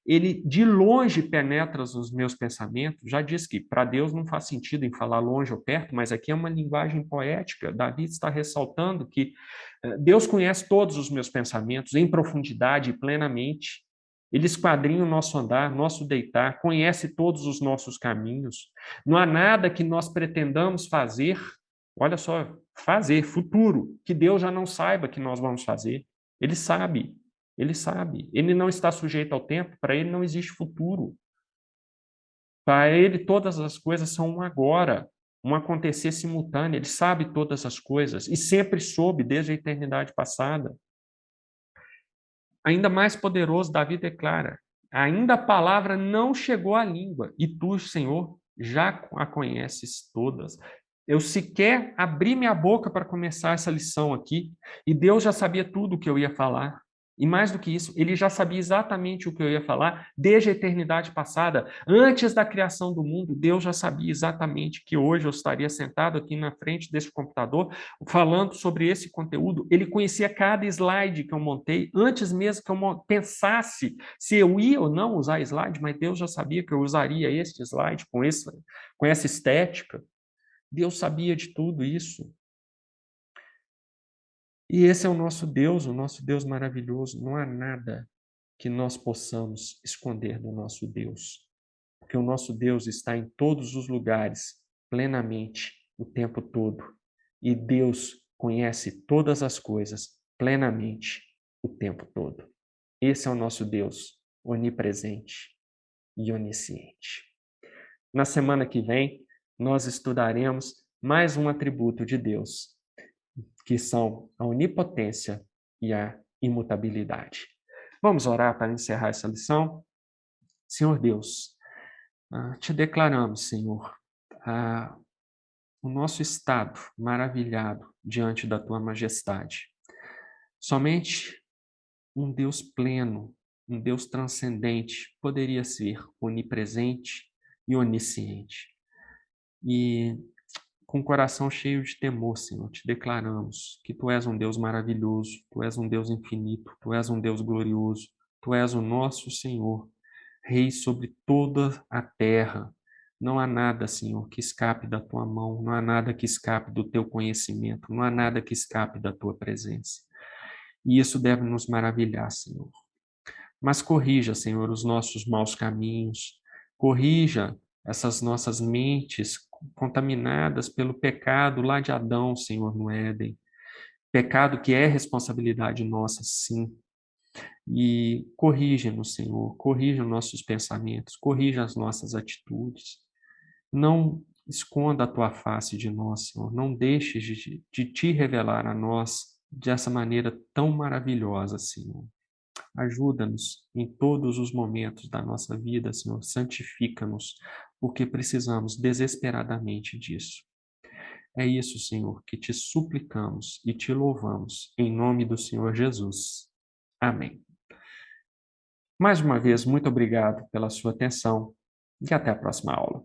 Ele de longe penetra os meus pensamentos. Já disse que para Deus não faz sentido em falar longe ou perto, mas aqui é uma linguagem poética. Davi está ressaltando que Deus conhece todos os meus pensamentos em profundidade e plenamente. Ele esquadrinha o nosso andar, nosso deitar, conhece todos os nossos caminhos. Não há nada que nós pretendamos fazer, olha só, fazer, futuro, que Deus já não saiba que nós vamos fazer. Ele sabe, ele sabe. Ele não está sujeito ao tempo, para ele não existe futuro. Para ele, todas as coisas são um agora, um acontecer simultâneo. Ele sabe todas as coisas e sempre soube desde a eternidade passada. Ainda mais poderoso, Davi declara: ainda a palavra não chegou à língua, e tu, Senhor, já a conheces todas. Eu sequer abri minha boca para começar essa lição aqui, e Deus já sabia tudo o que eu ia falar. E mais do que isso, ele já sabia exatamente o que eu ia falar desde a eternidade passada. Antes da criação do mundo, Deus já sabia exatamente que hoje eu estaria sentado aqui na frente desse computador falando sobre esse conteúdo. Ele conhecia cada slide que eu montei, antes mesmo que eu pensasse se eu ia ou não usar slide, mas Deus já sabia que eu usaria este slide com essa estética. Deus sabia de tudo isso. E esse é o nosso Deus maravilhoso. Não há nada que nós possamos esconder do nosso Deus, porque o nosso Deus está em todos os lugares, plenamente, o tempo todo. E Deus conhece todas as coisas plenamente, o tempo todo. Esse é o nosso Deus, onipresente e onisciente. Na semana que vem, nós estudaremos mais um atributo de Deus, que são a onipotência e a imutabilidade. Vamos orar para encerrar essa lição? Senhor Deus, te declaramos, Senhor, o nosso estado maravilhado diante da tua majestade. Somente um Deus pleno, um Deus transcendente poderia ser onipresente e onisciente. E com o coração cheio de temor, Senhor, te declaramos que Tu és um Deus maravilhoso, Tu és um Deus infinito, Tu és um Deus glorioso, Tu és o nosso Senhor, Rei sobre toda a terra. Não há nada, Senhor, que escape da Tua mão, não há nada que escape do Teu conhecimento, não há nada que escape da Tua presença. E isso deve nos maravilhar, Senhor. Mas corrija, Senhor, os nossos maus caminhos, corrija essas nossas mentes contaminadas pelo pecado lá de Adão, Senhor, no Éden. Pecado que é responsabilidade nossa, sim. E corrija-nos, Senhor, corrija os nossos pensamentos, corrija as nossas atitudes. Não esconda a tua face de nós, Senhor. Não deixes de te revelar a nós dessa maneira tão maravilhosa, Senhor. Ajuda-nos em todos os momentos da nossa vida, Senhor. Santifica-nos, porque precisamos desesperadamente disso. É isso, Senhor, que te suplicamos e te louvamos, em nome do Senhor Jesus. Amém. Mais uma vez, muito obrigado pela sua atenção e até a próxima aula.